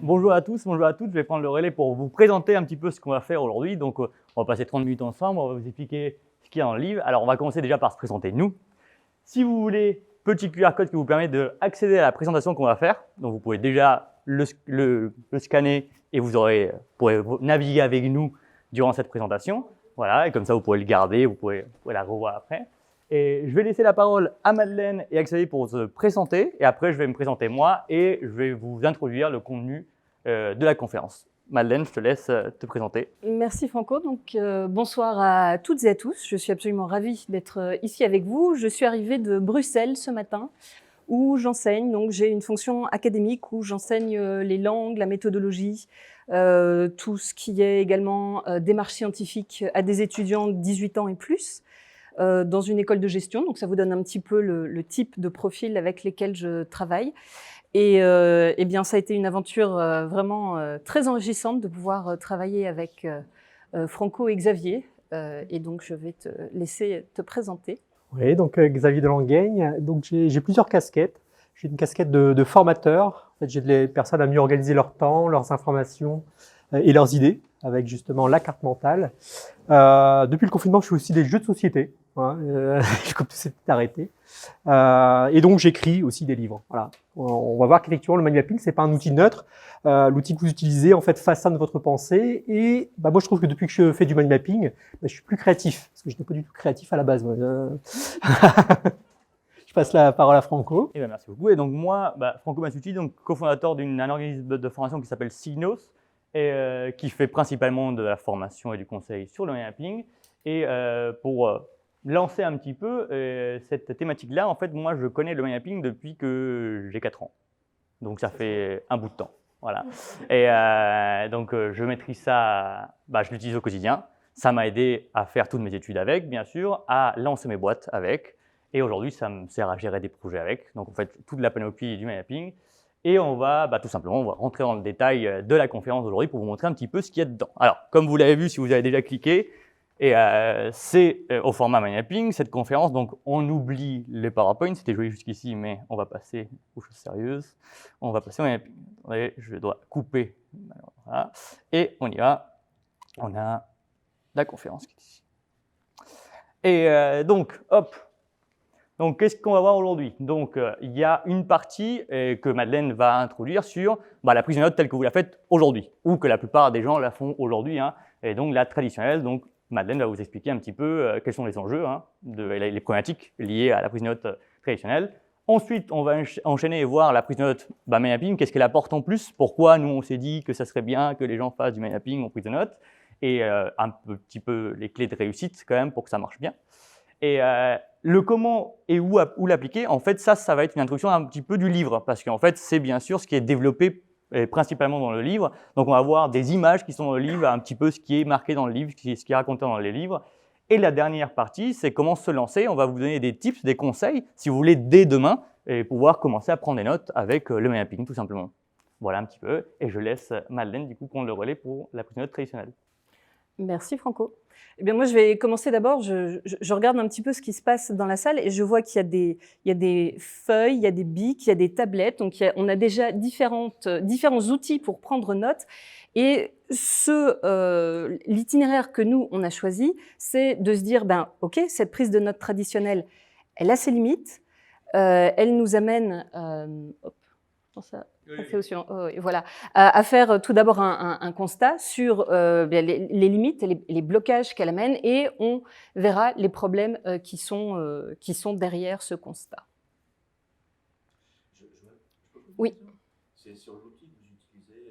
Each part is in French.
Bonjour à tous, bonjour à toutes. Je vais prendre le relais pour vous présenter un petit peu ce qu'on va faire aujourd'hui. Donc, on va passer 30 minutes ensemble, on va vous expliquer ce qu'il y a dans le livre. Alors, on va commencer déjà par se présenter nous. Si vous voulez, petit QR code qui vous permet d'accéder à la présentation qu'on va faire. Donc, vous pouvez déjà le scanner et vous pourrez naviguer avec nous durant cette présentation. Voilà, et comme ça, vous pourrez le garder, vous pourrez la revoir après. Et je vais laisser la parole à Madeleine et à Xavier pour se présenter. Et après, je vais me présenter moi et je vais vous introduire le contenu de la conférence. Madeleine, je te laisse te présenter. Merci Franco. Donc, bonsoir à toutes et à tous. Je suis absolument ravie d'être ici avec vous. Je suis arrivée de Bruxelles ce matin où j'enseigne. Donc, j'ai une fonction académique où j'enseigne les langues, la méthodologie, tout ce qui est également démarche scientifique à des étudiants de 18 ans et plus. Dans une école de gestion, donc ça vous donne un petit peu le type de profil avec lesquels je travaille. Et eh bien, ça a été une aventure vraiment très enrichissante de pouvoir travailler avec Franco et Xavier. Et donc, je vais te laisser te présenter. Oui, donc Xavier Delangueigne. Donc j'ai plusieurs casquettes. J'ai une casquette de formateur. En fait, j'aide les personnes à mieux organiser leur temps, leurs informations et leurs idées avec justement la carte mentale. Depuis le confinement, je fais aussi des jeux de société. Hein, comme tout s'est arrêté. Et donc j'écris aussi des livres. Voilà. On va voir qu'effectivement le mind mapping c'est pas un outil neutre. L'outil que vous utilisez en fait façonne votre pensée. Et moi je trouve que depuis que je fais du mind mapping, je suis plus créatif parce que je n'étais pas du tout créatif à la base. Moi. Je passe la parole à Franco. Eh bien, merci beaucoup. Et donc moi, Franco Masucci, donc cofondateur d'un organisme de formation qui s'appelle Signos et qui fait principalement de la formation et du conseil sur le mind mapping. Et pour lancer un petit peu cette thématique-là, en fait, moi, je connais le mind mapping depuis que j'ai 4 ans. Donc, ça fait un bout de temps. Voilà. Et donc, je maîtrise ça, je l'utilise au quotidien. Ça m'a aidé à faire toutes mes études avec, bien sûr, à lancer mes boîtes avec. Et aujourd'hui, ça me sert à gérer des projets avec. Donc, en fait, toute la panoplie du mind mapping. Et on va tout simplement on va rentrer dans le détail de la conférence d'aujourd'hui pour vous montrer un petit peu ce qu'il y a dedans. Alors, comme vous l'avez vu, si vous avez déjà cliqué, et c'est au format mind mapping, cette conférence, donc on oublie les PowerPoint, c'était joli jusqu'ici, mais on va passer aux choses sérieuses. On va passer au mind mapping. Attendez, je dois couper. Voilà. Et on y va. On a la conférence qui est ici. Et donc, hop. Donc, qu'est-ce qu'on va voir aujourd'hui? Donc, il y a une partie que Madeleine va introduire sur la prise de notes telle que vous la faites aujourd'hui, ou que la plupart des gens la font aujourd'hui, hein, et donc la traditionnelle. Donc, Madeleine va vous expliquer un petit peu quels sont les enjeux, les problématiques liées à la prise de notes traditionnelle. Ensuite, on va enchaîner et voir la prise de notes mind mapping, qu'est-ce qu'elle apporte en plus, pourquoi nous on s'est dit que ça serait bien que les gens fassent du mind mapping en prise de notes, et un petit peu les clés de réussite quand même pour que ça marche bien. Et le comment et où l'appliquer, en fait, ça va être une introduction un petit peu du livre, parce qu'en fait, c'est bien sûr ce qui est développé principalement dans le livre. Donc, on va voir des images qui sont dans le livre, un petit peu ce qui est marqué dans le livre, ce qui est raconté dans les livres. Et la dernière partie, c'est comment se lancer. On va vous donner des tips, des conseils, si vous voulez, dès demain, et pouvoir commencer à prendre des notes avec le mind mapping, tout simplement. Voilà un petit peu. Et je laisse Madeleine, du coup, prendre le relais pour la prise de notes traditionnelle. Merci Franco. Eh bien, moi, je vais commencer d'abord. Je regarde un petit peu ce qui se passe dans la salle et je vois qu'il y a des feuilles, il y a des bics, il y a des tablettes. Donc, on a déjà différents outils pour prendre note. Et l'itinéraire que nous, on a choisi, c'est de se dire, OK, cette prise de note traditionnelle, elle a ses limites. Elle nous amène... voilà, à faire tout d'abord un constat sur les limites et les blocages qu'elle amène et on verra les problèmes qui sont derrière ce constat. Oui. C'est sur l'outil que vous utilisez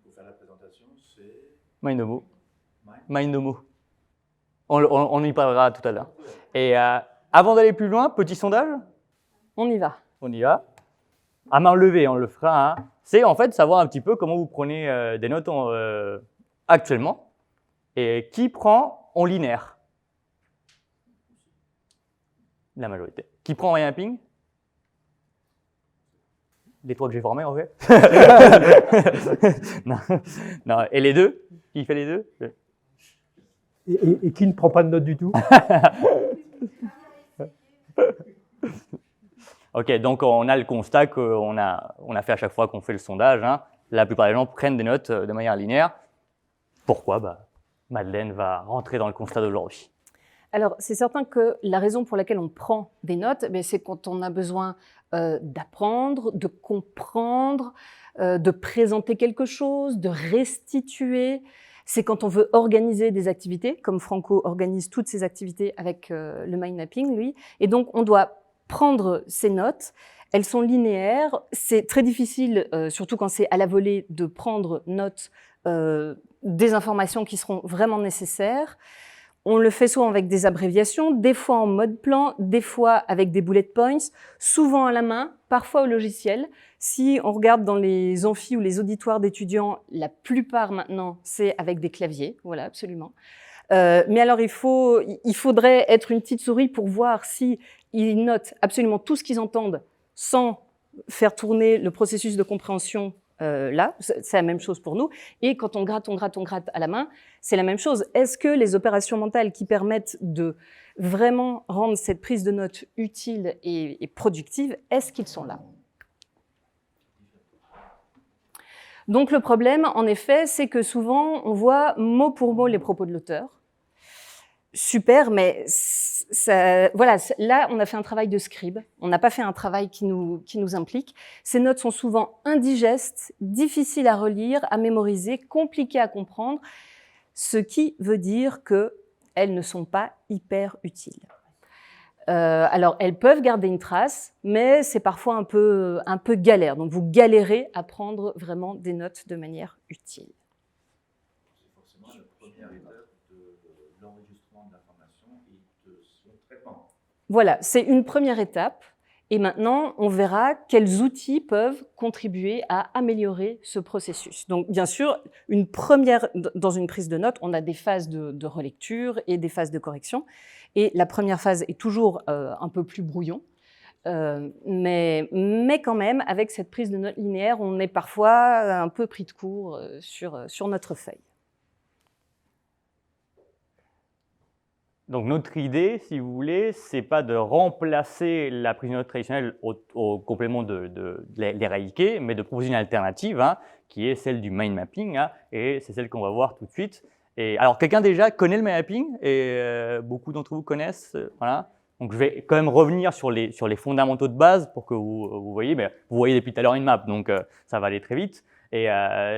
pour faire la présentation, c'est Mindomo. Mindomo. On y parlera tout à l'heure. Et avant d'aller plus loin, petit sondage. On y va. On y va. À main levée, on le fera. C'est en fait savoir un petit peu comment vous prenez des notes actuellement et qui prend en linéaire. La majorité. Qui prend en mind mapping? Les trois que j'ai formés en fait. non. Et les deux? Qui fait les deux? Et qui ne prend pas de notes du tout? Ok, donc on a le constat qu'on a fait à chaque fois qu'on fait le sondage, hein, la plupart des gens prennent des notes de manière linéaire. Pourquoi? Madeleine va rentrer dans le constat d'aujourd'hui. Alors, c'est certain que la raison pour laquelle on prend des notes, c'est quand on a besoin d'apprendre, de comprendre, de présenter quelque chose, de restituer. C'est quand on veut organiser des activités, comme Franco organise toutes ses activités avec le mind mapping, lui. Et donc, on doit prendre ces notes. Elles sont linéaires. C'est très difficile, surtout quand c'est à la volée, de prendre note des informations qui seront vraiment nécessaires. On le fait souvent avec des abréviations, des fois en mode plan, des fois avec des bullet points, souvent à la main, parfois au logiciel. Si on regarde dans les amphis ou les auditoires d'étudiants, la plupart maintenant, c'est avec des claviers, voilà, absolument. Mais alors, il faudrait être une petite souris pour voir si ils notent absolument tout ce qu'ils entendent sans faire tourner le processus de compréhension là, c'est la même chose pour nous. Et quand on gratte à la main, c'est la même chose. Est-ce que les opérations mentales qui permettent de vraiment rendre cette prise de notes utile et productive, est-ce qu'ils sont là? Donc le problème, en effet, c'est que souvent, on voit mot pour mot les propos de l'auteur. Super, mais voilà, là, on a fait un travail de scribe. On n'a pas fait un travail qui nous implique. Ces notes sont souvent indigestes, difficiles à relire, à mémoriser, compliquées à comprendre, ce qui veut dire qu'elles ne sont pas hyper utiles. Alors, elles peuvent garder une trace, mais c'est parfois un peu galère. Donc, vous galérez à prendre vraiment des notes de manière utile. C'est forcément la première étape de l'enregistrement de l'information et de son traitement. Voilà, c'est une première étape. Et maintenant, on verra quels outils peuvent contribuer à améliorer ce processus. Donc, bien sûr, dans une prise de notes, on a des phases de relecture et des phases de correction. Et la première phase est toujours un peu plus brouillon. Mais quand même, avec cette prise de notes linéaire, on est parfois un peu pris de court sur notre feuille. Donc notre idée, si vous voulez, c'est pas de remplacer la prise de notes traditionnelle au complément de l'ERAIK, mais de proposer une alternative, hein, qui est celle du mind mapping, hein, et c'est celle qu'on va voir tout de suite. Et alors quelqu'un déjà connaît le mind mapping et beaucoup d'entre vous connaissent, voilà. Donc je vais quand même revenir sur les fondamentaux de base pour que vous voyez, mais vous voyez depuis tout à l'heure une map, donc ça va aller très vite. Et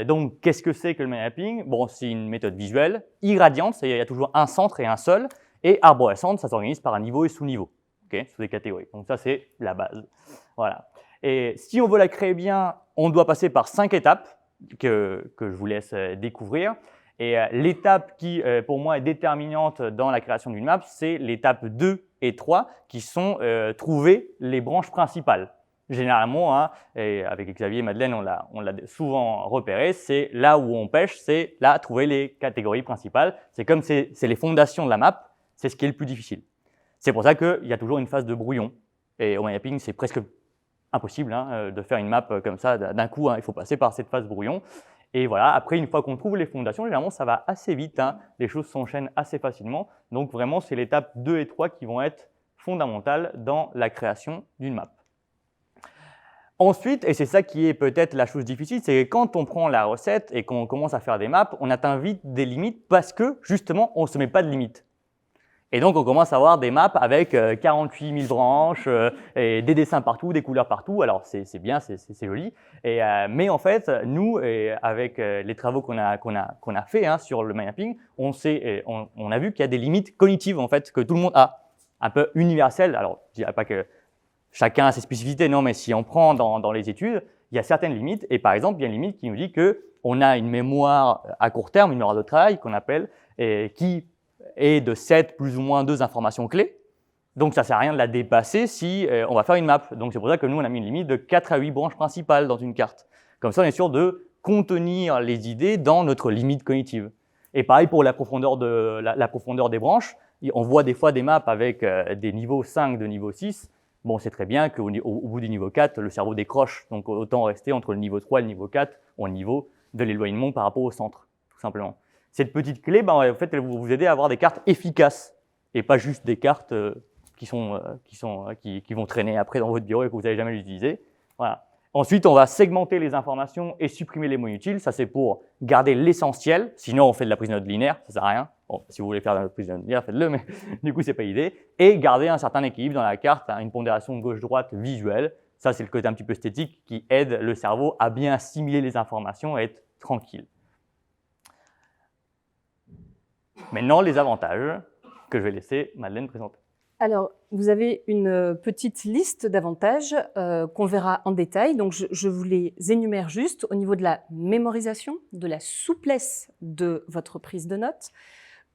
donc qu'est-ce que c'est que le mind mapping? Bon, c'est une méthode visuelle, irradiante, c'est-à-dire il y a toujours un centre et un seul. Et arborescente, ça s'organise par un niveau et sous-niveau, okay, sous des catégories. Donc ça, c'est la base. Voilà. Et si on veut la créer bien, on doit passer par 5 étapes que je vous laisse découvrir. Et l'étape qui, pour moi, est déterminante dans la création d'une map, c'est l'étape 2 et 3, qui sont trouver les branches principales. Généralement, hein, et avec Xavier et Madeleine, on l'a souvent repéré, c'est là où on pêche, c'est là trouver les catégories principales. C'est comme c'est les fondations de la map. C'est ce qui est le plus difficile. C'est pour ça qu'il y a toujours une phase de brouillon. Et au mind mapping, c'est presque impossible, hein, de faire une map comme ça d'un coup. Hein, il faut passer par cette phase brouillon. Et voilà, après, une fois qu'on trouve les fondations, généralement, ça va assez vite. Hein, les choses s'enchaînent assez facilement. Donc vraiment, c'est l'étape 2 et 3 qui vont être fondamentales dans la création d'une map. Ensuite, et c'est ça qui est peut-être la chose difficile, c'est que quand on prend la recette et qu'on commence à faire des maps, on atteint vite des limites parce que, justement, on ne se met pas de limites. Et donc, on commence à avoir des maps avec 48 000 branches, et des dessins partout, des couleurs partout. Alors, c'est bien, c'est joli. Mais en fait, nous, avec les travaux qu'on a fait, hein, sur le mind mapping, on a vu qu'il y a des limites cognitives, en fait, que tout le monde a, un peu universelles. Alors, je ne dirais pas que chacun a ses spécificités, non, mais si on prend dans les études, il y a certaines limites. Et par exemple, il y a une limite qui nous dit qu'on a une mémoire à court terme, une mémoire de travail qu'on appelle, qui est de 7 plus ou moins 2 informations clés. Donc, ça ne sert à rien de la dépasser si on va faire une map. Donc, c'est pour ça que nous, on a mis une limite de 4 à 8 branches principales dans une carte. Comme ça, on est sûr de contenir les idées dans notre limite cognitive. Et pareil pour la profondeur des branches. On voit des fois des maps avec des niveaux 5 de niveau 6. Bon, c'est très bien qu'au bout du niveau 4, le cerveau décroche. Donc, autant rester entre le niveau 3 et le niveau 4 au niveau de l'éloignement par rapport au centre, tout simplement. Cette petite clé, en fait, elle va vous aider à avoir des cartes efficaces et pas juste des cartes qui vont traîner après dans votre bureau et que vous n'allez jamais l'utiliser. Voilà. Ensuite, on va segmenter les informations et supprimer les mots inutiles. Ça, c'est pour garder l'essentiel. Sinon, on fait de la prise de notes linéaire, ça ne sert à rien. Bon, si vous voulez faire de la prise de notes linéaire, faites-le, mais du coup, ce n'est pas l'idée. Et garder un certain équilibre dans la carte, une pondération gauche-droite visuelle. Ça, c'est le côté un petit peu esthétique qui aide le cerveau à bien assimiler les informations et être tranquille. Maintenant, les avantages que je vais laisser Madeleine présenter. Alors, vous avez une petite liste d'avantages qu'on verra en détail. Donc, je vous les énumère juste au niveau de la mémorisation, de la souplesse de votre prise de notes,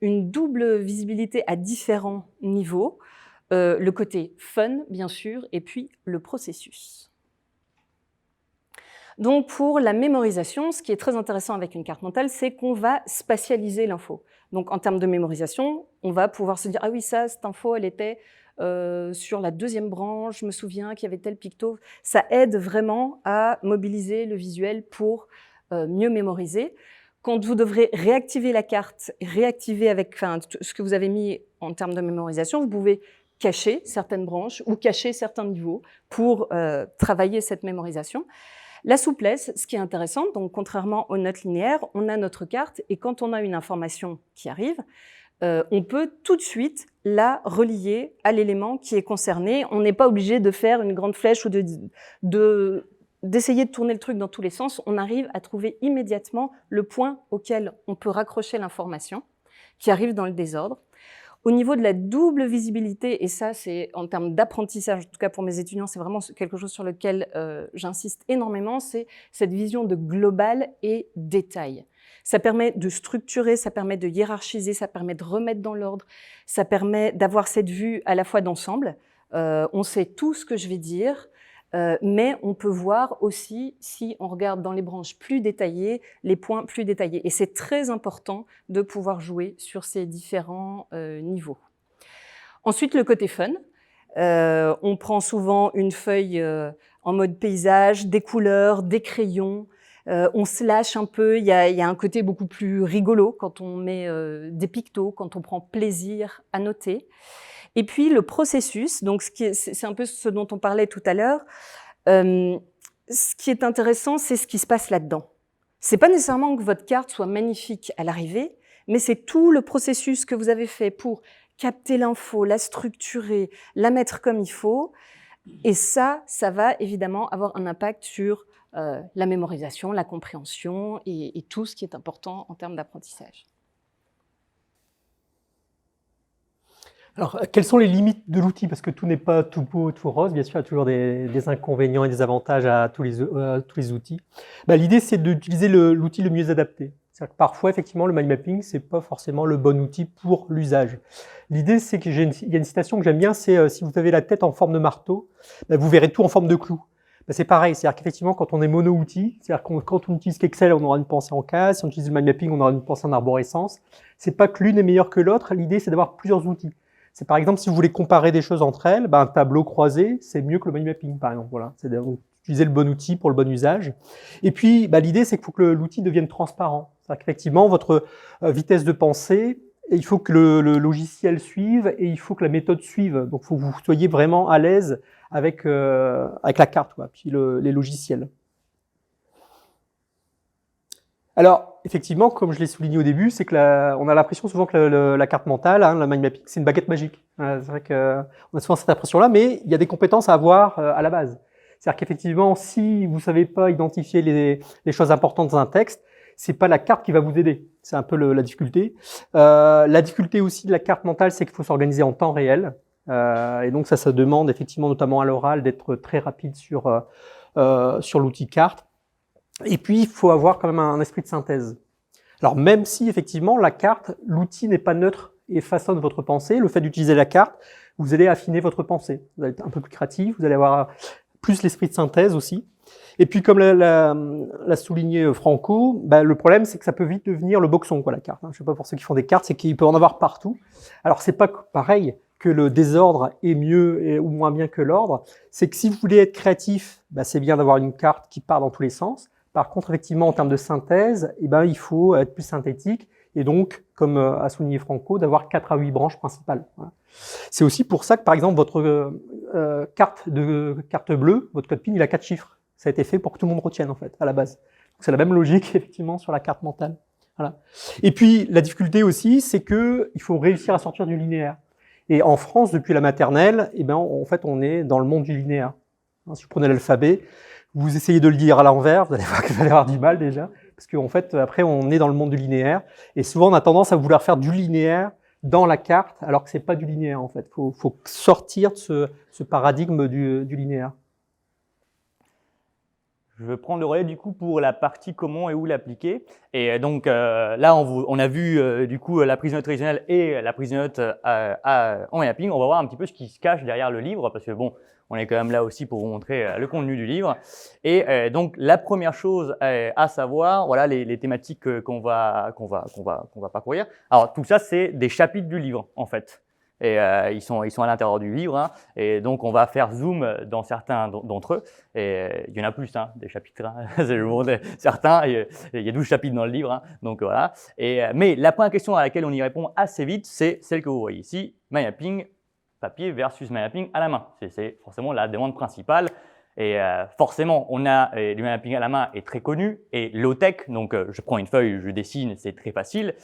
une double visibilité à différents niveaux, le côté fun, bien sûr, et puis le processus. Donc, pour la mémorisation, ce qui est très intéressant avec une carte mentale, c'est qu'on va spatialiser l'info. Donc, en termes de mémorisation, on va pouvoir se dire « Ah oui, ça, cette info, elle était sur la deuxième branche, je me souviens qu'il y avait tel picto. » Ça aide vraiment à mobiliser le visuel pour mieux mémoriser. Quand vous devrez réactiver la carte, réactiver avec ce que vous avez mis en termes de mémorisation, vous pouvez cacher certaines branches ou cacher certains niveaux pour travailler cette mémorisation. La souplesse, ce qui est intéressant, donc contrairement aux notes linéaires, on a notre carte et quand on a une information qui arrive, on peut tout de suite la relier à l'élément qui est concerné. On n'est pas obligé de faire une grande flèche ou d'essayer de tourner le truc dans tous les sens. On arrive à trouver immédiatement le point auquel on peut raccrocher l'information qui arrive dans le désordre. Au niveau de la double visibilité, et ça c'est en termes d'apprentissage, en tout cas pour mes étudiants, c'est vraiment quelque chose sur lequel j'insiste énormément, c'est cette vision de global et détail. Ça permet de structurer, ça permet de hiérarchiser, ça permet de remettre dans l'ordre, ça permet d'avoir cette vue à la fois d'ensemble. On sait tout ce que je vais dire, mais on peut voir aussi, si on regarde dans les branches plus détaillées, les points plus détaillés. Et c'est très important de pouvoir jouer sur ces différents niveaux. Ensuite, le côté fun. On prend souvent une feuille en mode paysage, des couleurs, des crayons. On se lâche un peu, il y a un côté beaucoup plus rigolo quand on met des pictos, quand on prend plaisir à noter. Et puis le processus, donc c'est un peu ce dont on parlait tout à l'heure. Ce qui est intéressant, c'est ce qui se passe là-dedans. C'est pas nécessairement que votre carte soit magnifique à l'arrivée, mais c'est tout le processus que vous avez fait pour capter l'info, la structurer, la mettre comme il faut. Et ça va évidemment avoir un impact sur la mémorisation, la compréhension et tout ce qui est important en termes d'apprentissage. Alors, quelles sont les limites de l'outil? Parce que tout n'est pas tout beau, tout rose. Bien sûr, il y a toujours des inconvénients et des avantages à tous les outils. L'idée, c'est d'utiliser l'outil le mieux adapté. C'est-à-dire que parfois, effectivement, le mind mapping, c'est pas forcément le bon outil pour l'usage. L'idée, c'est que il y a une citation que j'aime bien, c'est si vous avez la tête en forme de marteau, vous verrez tout en forme de clou. C'est pareil, c'est-à-dire qu'effectivement, quand on est mono-outil, c'est-à-dire quand on utilise qu'Excel, on aura une pensée en case, si on utilise le mind mapping, on aura une pensée en arborescence. C'est pas que l'une est meilleure que l'autre, l'idée, c'est d'avoir plusieurs outils. C'est par exemple, si vous voulez comparer des choses entre elles, un tableau croisé, c'est mieux que le mind mapping, par exemple. Voilà, c'est d'utiliser le bon outil pour le bon usage. Et puis, l'idée, c'est qu'il faut que l'outil devienne transparent. C'est-à-dire qu'effectivement, votre vitesse de pensée, il faut que le logiciel suive et il faut que la méthode suive. Donc, il faut que vous soyez vraiment à l'aise avec la carte, puis les logiciels. Alors, effectivement, comme je l'ai souligné au début, c'est que on a l'impression souvent que la carte mentale, la mind mapping, c'est une baguette magique. C'est vrai qu'on a souvent cette impression-là, mais il y a des compétences à avoir à la base. C'est-à-dire qu'effectivement, si vous savez pas identifier les choses importantes dans un texte, c'est pas la carte qui va vous aider. C'est un peu la difficulté. La difficulté aussi de la carte mentale, c'est qu'il faut s'organiser en temps réel. Et donc ça demande effectivement, notamment à l'oral, d'être très rapide sur l'outil carte. Et puis, il faut avoir quand même un esprit de synthèse. Alors, même si, effectivement, la carte, l'outil n'est pas neutre et façonne votre pensée, le fait d'utiliser la carte, vous allez affiner votre pensée. Vous allez être un peu plus créatif, vous allez avoir plus l'esprit de synthèse aussi. Et puis, comme l'a souligné Franco, le problème, c'est que ça peut vite devenir le boxon, la carte. Je ne sais pas pour ceux qui font des cartes, c'est qu'il peut en avoir partout. Alors, c'est pas pareil que le désordre est mieux ou moins bien que l'ordre. C'est que si vous voulez être créatif, c'est bien d'avoir une carte qui part dans tous les sens. Par contre, effectivement, en termes de synthèse, il faut être plus synthétique. et donc, comme a souligné Franco, d'avoir 4 à 8 branches principales. Voilà. C'est aussi pour ça que, par exemple, votre carte bleue, votre code PIN, il a 4 chiffres. Ça a été fait pour que tout le monde retienne, en fait, à la base. C'est la même logique, effectivement, sur la carte mentale. Voilà. Et puis, la difficulté aussi, c'est que il faut réussir à sortir du linéaire. Et en France, depuis la maternelle, eh ben, en fait, on est dans le monde du linéaire. Si vous prenez l'alphabet, vous essayez de le lire à l'envers, vous allez voir que vous allez avoir du mal déjà, parce qu'en fait, après, on est dans le monde du linéaire. Et souvent, on a tendance à vouloir faire du linéaire dans la carte, alors que c'est pas du linéaire, en fait. Faut sortir de ce paradigme du linéaire. Je vais prendre le relais du coup pour la partie comment et où l'appliquer. Et donc là, on a vu du coup la prise de notes traditionnelle et la prise de notes en mapping. On va voir un petit peu ce qui se cache derrière le livre parce que bon, on est quand même là aussi pour vous montrer le contenu du livre. Et donc la première chose à savoir, voilà les thématiques qu'on va parcourir. Alors tout ça, c'est des chapitres du livre en fait. Et ils sont à l'intérieur du livre, hein, et donc on va faire zoom dans certains d'entre eux. Et il y en a plus, hein, des chapitres. Hein, je vous montre certains. Il y a 12 chapitres dans le livre, hein, donc voilà. Mais la première question à laquelle on y répond assez vite, c'est celle que vous voyez ici, mind mapping papier versus mind mapping à la main. C'est forcément la demande principale. Et forcément, on a du mind mapping à la main est très connu et low tech. Donc je prends une feuille, je dessine, c'est très facile.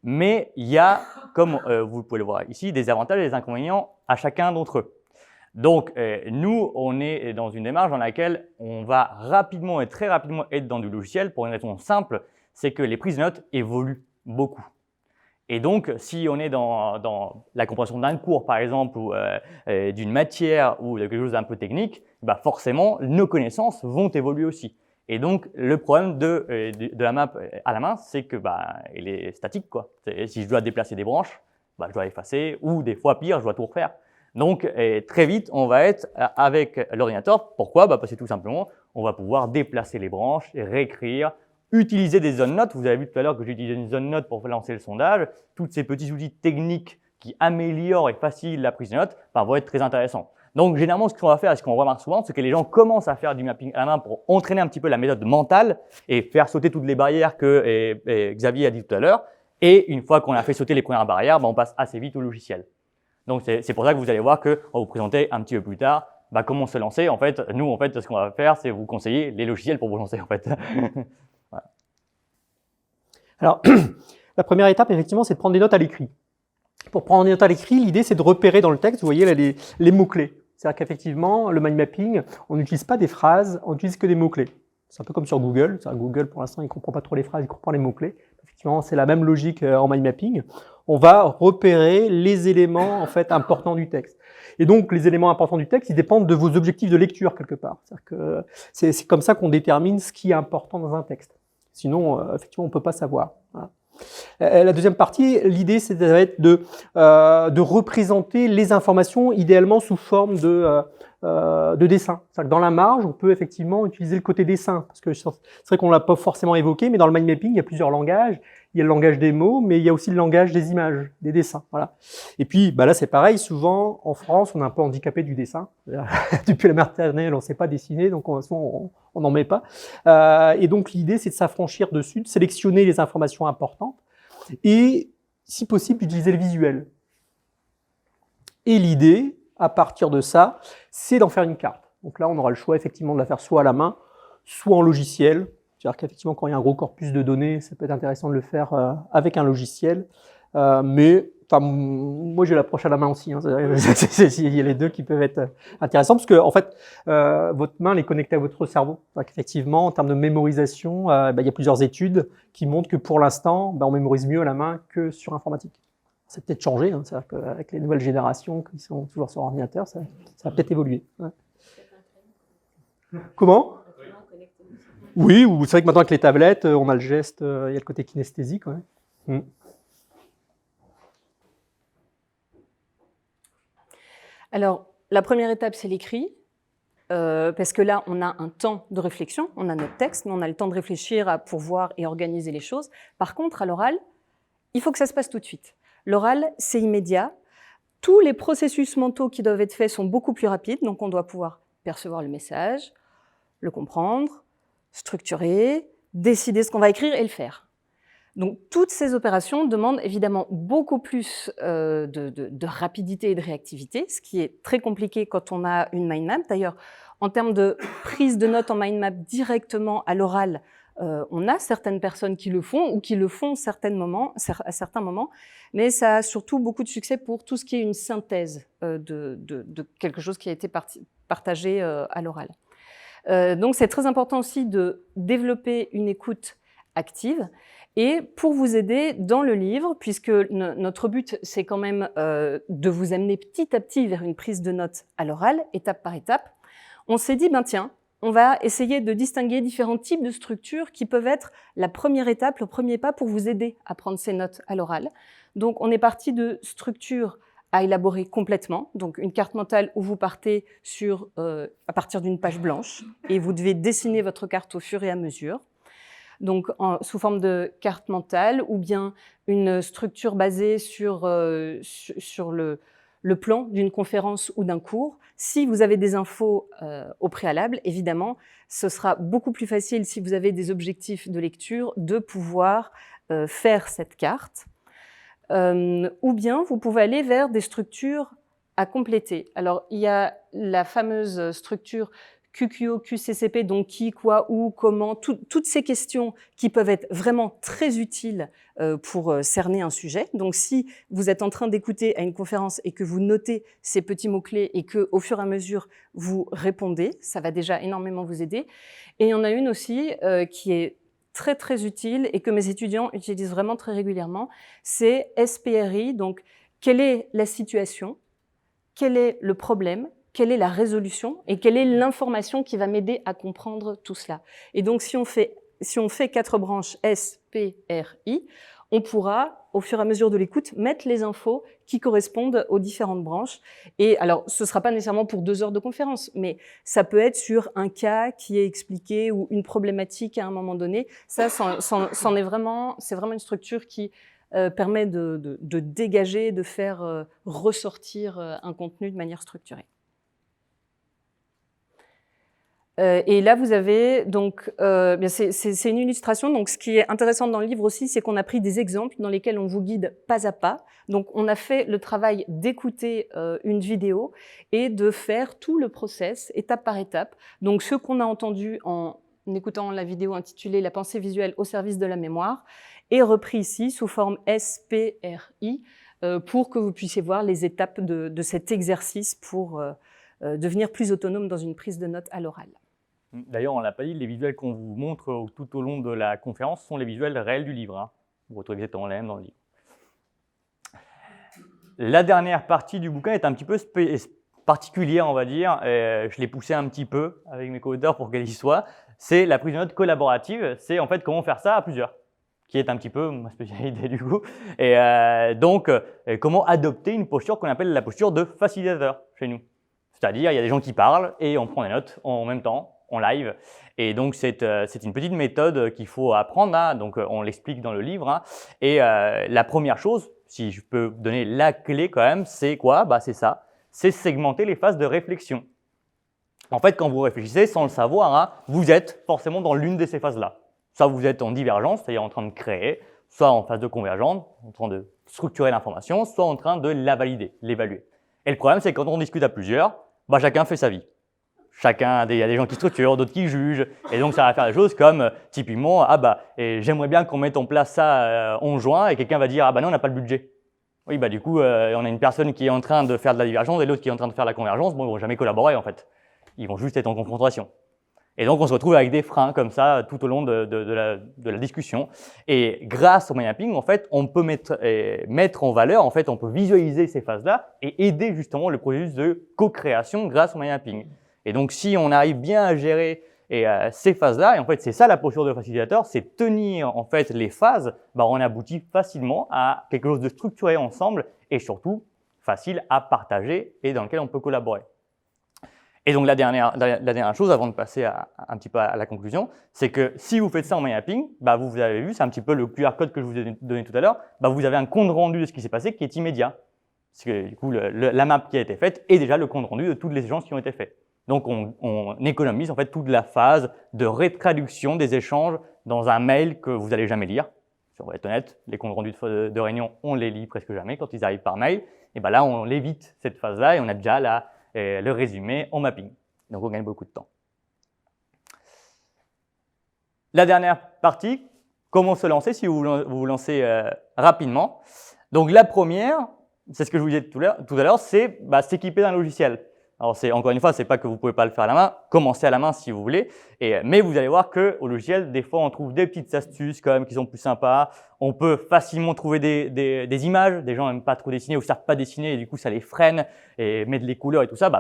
Mais il y a, comme vous pouvez le voir ici, des avantages et des inconvénients à chacun d'entre eux. Donc, nous, on est dans une démarche dans laquelle on va rapidement et très rapidement être dans du logiciel pour une raison simple, c'est que les prises de notes évoluent beaucoup. Et donc, si on est dans la compréhension d'un cours, par exemple, ou d'une matière ou de quelque chose d'un peu technique, bah forcément, nos connaissances vont évoluer aussi. Et donc, le problème de la map à la main, c'est que elle est statique, quoi. Si je dois déplacer des branches, je dois effacer, ou des fois pire, je dois tout refaire. Donc, très vite, on va être avec l'ordinateur. Pourquoi? Parce que tout simplement, on va pouvoir déplacer les branches, réécrire, utiliser des zone notes. Vous avez vu tout à l'heure que j'utilisais une zone note pour lancer le sondage. Tous ces petits outils techniques qui améliorent et facilitent la prise de notes vont être très intéressants. Donc, généralement, ce qu'on va faire et ce qu'on remarque souvent, c'est que les gens commencent à faire du mapping à la main pour entraîner un petit peu la méthode mentale et faire sauter toutes les barrières que Xavier a dit tout à l'heure. Et une fois qu'on a fait sauter les premières barrières, on passe assez vite au logiciel. Donc, c'est pour ça que vous allez voir qu'on va vous présenter un petit peu plus tard comment se lancer. En fait, nous, ce qu'on va faire, c'est vous conseiller les logiciels pour vous lancer, en fait. Voilà. Alors, la première étape, effectivement, c'est de prendre des notes à l'écrit. Pour prendre des notes à l'écrit, l'idée, c'est de repérer dans le texte, vous voyez là, les mots-clés. C'est-à-dire qu'effectivement, le mind mapping, on n'utilise pas des phrases, on n'utilise que des mots-clés. C'est un peu comme sur Google. Google, pour l'instant, il ne comprend pas trop les phrases, il comprend les mots-clés. Effectivement, c'est la même logique en mind mapping. On va repérer les éléments en fait importants du texte. Et donc, les éléments importants du texte, ils dépendent de vos objectifs de lecture quelque part. C'est-à-dire que c'est comme ça qu'on détermine ce qui est important dans un texte. Sinon, effectivement, on peut pas savoir. Voilà. La deuxième partie, l'idée, ça va être de représenter les informations idéalement sous forme de dessin. C'est-à-dire que dans la marge, on peut effectivement utiliser le côté dessin, parce que c'est vrai qu'on l'a pas forcément évoqué, mais dans le mind mapping, il y a plusieurs langages. Il y a le langage des mots, mais il y a aussi le langage des images, des dessins. Voilà. Et puis, là, c'est pareil. Souvent, en France, on est un peu handicapé du dessin. Depuis la maternelle, on ne sait pas dessiner, donc on n'en met pas. Et donc, l'idée, c'est de s'affranchir dessus, de sélectionner les informations importantes et, si possible, d'utiliser le visuel. Et l'idée, à partir de ça, c'est d'en faire une carte. Donc là, on aura le choix, effectivement, de la faire soit à la main, soit en logiciel. C'est-à-dire qu'effectivement, quand il y a un gros corpus de données, ça peut être intéressant de le faire avec un logiciel. Mais moi, j'ai l'approche à la main aussi. Hein. Il y a les deux qui peuvent être intéressants parce que, en fait, votre main elle est connectée à votre cerveau. Effectivement, en termes de mémorisation, il y a plusieurs études qui montrent que pour l'instant, on mémorise mieux à la main que sur informatique. Ça a peut-être changé. Hein. C'est-à-dire qu'avec les nouvelles générations qui sont toujours sur ordinateur, ça va peut-être évoluer. Ouais. Comment ? Oui, ou c'est vrai que maintenant avec les tablettes, on a le geste, il y a le côté kinesthésique. Ouais. Alors, la première étape, c'est l'écrit, parce que là, on a un temps de réflexion, on a notre texte, mais on a le temps de réfléchir pour voir et organiser les choses. Par contre, à l'oral, il faut que ça se passe tout de suite. L'oral, c'est immédiat. Tous les processus mentaux qui doivent être faits sont beaucoup plus rapides, donc on doit pouvoir percevoir le message, le comprendre, structurer, décider ce qu'on va écrire et le faire. Donc, toutes ces opérations demandent évidemment beaucoup plus de rapidité et de réactivité, ce qui est très compliqué quand on a une mind map. D'ailleurs, en termes de prise de notes en mind map directement à l'oral, on a certaines personnes qui le font ou qui le font à certains moments, mais ça a surtout beaucoup de succès pour tout ce qui est une synthèse de quelque chose qui a été partagé à l'oral. Donc, c'est très important aussi de développer une écoute active. Et pour vous aider dans le livre, puisque notre but, c'est quand même de vous amener petit à petit vers une prise de notes à l'oral, étape par étape, on s'est dit, ben tiens, on va essayer de distinguer différents types de structures qui peuvent être la première étape, le premier pas pour vous aider à prendre ces notes à l'oral. Donc, on est parti de structures à élaborer complètement. Donc, une carte mentale où vous partez à partir d'une page blanche et vous devez dessiner votre carte au fur et à mesure. Donc, sous forme de carte mentale ou bien une structure basée sur le plan d'une conférence ou d'un cours. Si vous avez des infos au préalable, évidemment, ce sera beaucoup plus facile si vous avez des objectifs de lecture de pouvoir faire cette carte. Ou bien, vous pouvez aller vers des structures à compléter. Alors, il y a la fameuse structure QQO, QCCP, donc qui, quoi, où, comment, toutes ces questions qui peuvent être vraiment très utiles pour cerner un sujet. Donc, si vous êtes en train d'écouter à une conférence et que vous notez ces petits mots-clés et que, au fur et à mesure, vous répondez, ça va déjà énormément vous aider. Et il y en a une aussi qui est très, très utile et que mes étudiants utilisent vraiment très régulièrement, c'est SPRI. Donc, quelle est la situation? Quel est le problème? Quelle est la résolution et quelle est l'information qui va m'aider à comprendre tout cela. Et donc, si on fait 4 branches S, P, R, I, on pourra, au fur et à mesure de l'écoute, mettre les infos qui correspondent aux différentes branches. Et alors, ce ne sera pas nécessairement pour 2 heures de conférence, mais ça peut être sur un cas qui est expliqué ou une problématique à un moment donné. Ça, c'est vraiment une structure qui permet de dégager, de faire ressortir un contenu de manière structurée. Et là, vous avez donc, c'est une illustration. Donc, ce qui est intéressant dans le livre aussi, c'est qu'on a pris des exemples dans lesquels on vous guide pas à pas. Donc, on a fait le travail d'écouter une vidéo et de faire tout le process, étape par étape. Donc, ce qu'on a entendu en écoutant la vidéo intitulée « La pensée visuelle au service de la mémoire » est repris ici sous forme SPRI pour que vous puissiez voir les étapes de cet exercice pour devenir plus autonome dans une prise de notes à l'oral. D'ailleurs, on ne l'a pas dit, les visuels qu'on vous montre tout au long de la conférence sont les visuels réels du livre. Hein. Vous retrouvez exactement les mêmes dans le livre. La dernière partie du bouquin est un petit peu particulière, on va dire. Je l'ai poussé un petit peu avec mes co-auteurs pour qu'elle y soit. C'est la prise de notes collaborative. C'est en fait comment faire ça à plusieurs, qui est un petit peu ma spécialité du coup. Et donc, comment adopter une posture qu'on appelle la posture de facilitateur chez nous. C'est-à-dire, il y a des gens qui parlent et on prend des notes en même temps, en live. Et donc, c'est une petite méthode qu'il faut apprendre. Hein. Donc, on l'explique dans le livre. Hein. Et la première chose, si je peux donner la clé quand même, c'est quoi? C'est ça. C'est segmenter les phases de réflexion. En fait, quand vous réfléchissez, sans le savoir, hein, vous êtes forcément dans l'une de ces phases-là. Soit vous êtes en divergence, c'est-à-dire en train de créer, soit en phase de convergence, en train de structurer l'information, soit en train de la valider, l'évaluer. Et le problème, c'est que quand on discute à plusieurs, chacun fait sa vie. Il y a des gens qui structurent, d'autres qui jugent. Et donc, ça va faire des choses comme, typiquement, j'aimerais bien qu'on mette en place ça en juin, et quelqu'un va dire, non, on n'a pas le budget. Oui, du coup, on a une personne qui est en train de faire de la divergence et l'autre qui est en train de faire la convergence. Bon, ils vont jamais collaborer, en fait. Ils vont juste être en confrontation. Et donc, on se retrouve avec des freins comme ça tout au long de la discussion. Et grâce au mind mapping, en fait, on peut mettre en valeur, en fait, on peut visualiser ces phases-là et aider justement le processus de co-création grâce au mind mapping. Et donc, si on arrive bien à gérer ces phases-là, et en fait, c'est ça la posture de facilitateur, c'est tenir en fait les phases, on aboutit facilement à quelque chose de structuré ensemble et surtout facile à partager et dans lequel on peut collaborer. Et donc, la dernière chose, avant de passer un petit peu à la conclusion, c'est que si vous faites ça en mind mapping, vous avez vu, c'est un petit peu le QR code que je vous ai donné tout à l'heure, vous avez un compte rendu de ce qui s'est passé qui est immédiat. Parce que du coup, la map qui a été faite est déjà le compte rendu de toutes les échanges qui ont été faits. Donc, on économise en fait toute la phase de retraduction des échanges dans un mail que vous n'allez jamais lire. on va être honnête, les comptes rendus de réunion, on les lit presque jamais quand ils arrivent par mail. Et ben là, on évite cette phase-là et on a déjà le résumé en mapping. Donc, on gagne beaucoup de temps. La dernière partie, comment se lancer si vous vous lancez rapidement. Donc, la première, c'est ce que je vous disais tout à l'heure, c'est s'équiper d'un logiciel. Alors, encore une fois, c'est pas que vous pouvez pas le faire à la main, commencez à la main si vous voulez, mais vous allez voir qu'au logiciel, des fois, on trouve des petites astuces quand même qui sont plus sympas. On peut facilement trouver des images, des gens n'aiment pas trop dessiner ou savent pas dessiner et du coup, ça les freine et mettre les couleurs et tout ça.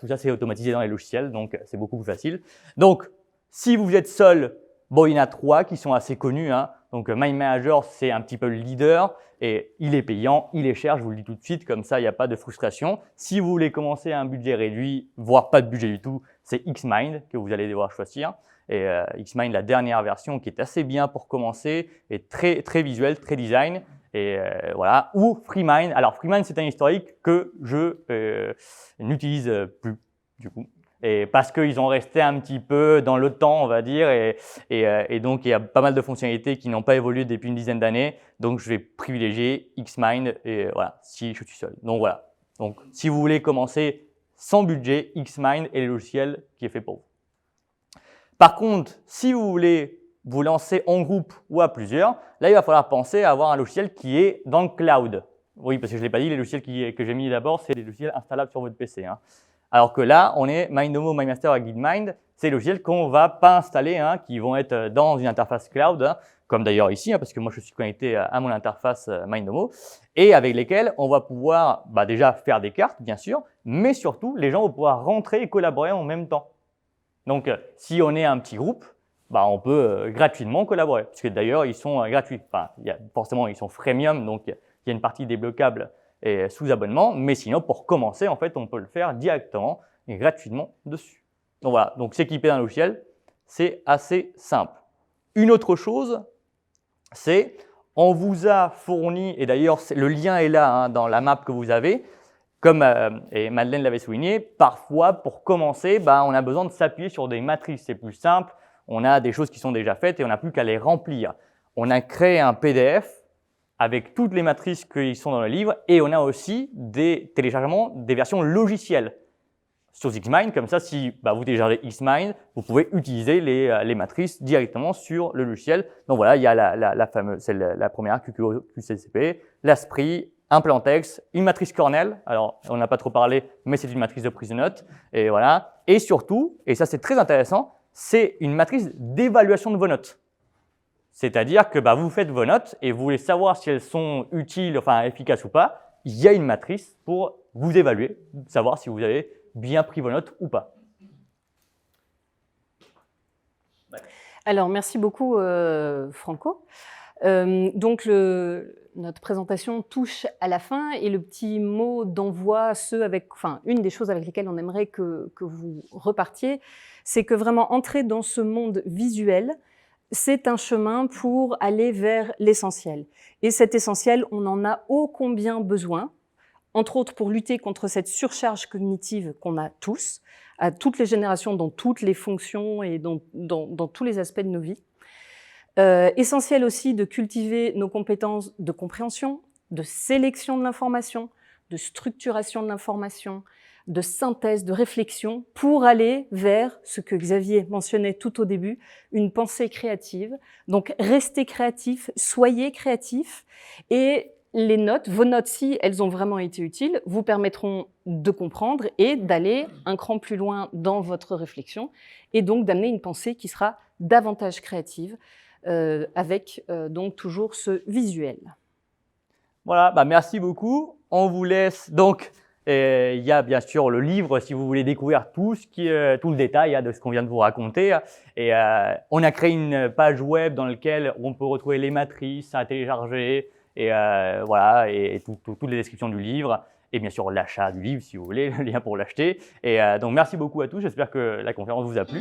Tout ça, c'est automatisé dans les logiciels, donc c'est beaucoup plus facile. Donc, si vous êtes seul, il y en a 3 qui sont assez connus, hein. Donc, Mind Manager, c'est un petit peu le leader et il est payant, il est cher, je vous le dis tout de suite, comme ça, il n'y a pas de frustration. Si vous voulez commencer à un budget réduit, voire pas de budget du tout, c'est Xmind que vous allez devoir choisir. Et Xmind, la dernière version qui est assez bien pour commencer, est très, très visuel, très design. Et voilà. Ou FreeMind. Alors, FreeMind, c'est un historique que je n'utilise plus, du coup. Et parce qu'ils ont resté un petit peu dans le temps, on va dire, et donc il y a pas mal de fonctionnalités qui n'ont pas évolué depuis une dizaine d'années. Donc je vais privilégier Xmind et voilà, si je suis seul. Donc voilà. Donc si vous voulez commencer sans budget, Xmind est le logiciel qui est fait pour vous. Par contre, si vous voulez vous lancer en groupe ou à plusieurs, là il va falloir penser à avoir un logiciel qui est dans le cloud. Oui, parce que je ne l'ai pas dit, les logiciels que j'ai mis d'abord, c'est des logiciels installables sur votre PC, hein. Alors que là, on est Mindomo, MindMaster et Guidemind, c'est des logiciels qu'on ne va pas installer, hein, qui vont être dans une interface cloud, hein, comme d'ailleurs ici, hein, parce que moi je suis connecté à mon interface Mindomo, et avec lesquels on va pouvoir déjà faire des cartes, bien sûr, mais surtout, les gens vont pouvoir rentrer et collaborer en même temps. Donc, si on est un petit groupe, on peut gratuitement collaborer, puisque d'ailleurs, ils sont gratuits. Enfin, forcément, ils sont freemium, donc il y a une partie débloquable et sous abonnement, mais sinon, pour commencer, en fait, on peut le faire directement et gratuitement dessus. Donc voilà, donc s'équiper d'un logiciel, c'est assez simple. Une autre chose, c'est on vous a fourni, et d'ailleurs, le lien est là, hein, dans la map que vous avez, comme et Madeleine l'avait souligné, parfois, pour commencer, on a besoin de s'appuyer sur des matrices. C'est plus simple, on a des choses qui sont déjà faites et on n'a plus qu'à les remplir. On a créé un PDF avec toutes les matrices qui sont dans le livre et on a aussi des téléchargements des versions logicielles sur Xmind. Comme ça, si vous téléchargez Xmind, vous pouvez utiliser les matrices directement sur le logiciel. Donc voilà, il y a la fameuse, c'est la première QCCP, l'Aspri, un plan texte, une matrice Cornell. Alors, on n'a pas trop parlé, mais c'est une matrice de prise de notes. Et voilà. Et surtout, et ça c'est très intéressant, c'est une matrice d'évaluation de vos notes. C'est-à-dire que vous faites vos notes et vous voulez savoir si elles sont utiles, enfin efficaces ou pas. Il y a une matrice pour vous évaluer, savoir si vous avez bien pris vos notes ou pas. Alors, merci beaucoup, Franco. Donc, notre présentation touche à la fin et le petit mot d'envoi, une des choses avec lesquelles on aimerait que vous repartiez, c'est que vraiment entrer dans ce monde visuel, c'est un chemin pour aller vers l'essentiel. Et cet essentiel, on en a ô combien besoin, entre autres pour lutter contre cette surcharge cognitive qu'on a tous, à toutes les générations, dans toutes les fonctions et dans tous les aspects de nos vies. Essentiel aussi de cultiver nos compétences de compréhension, de sélection de l'information, de structuration de l'information, de synthèse, de réflexion, pour aller vers ce que Xavier mentionnait tout au début, une pensée créative. Donc, restez créatifs, soyez créatifs, et les notes, vos notes, si elles ont vraiment été utiles, vous permettront de comprendre et d'aller un cran plus loin dans votre réflexion, et donc d'amener une pensée qui sera davantage créative, avec donc toujours ce visuel. Voilà, merci beaucoup. On vous laisse donc. Il y a bien sûr le livre si vous voulez découvrir tout le détail de ce qu'on vient de vous raconter. Et on a créé une page web dans laquelle on peut retrouver les matrices à télécharger et voilà, et toutes les descriptions du livre. Et bien sûr l'achat du livre si vous voulez, le lien pour l'acheter. Et donc merci beaucoup à tous. J'espère que la conférence vous a plu.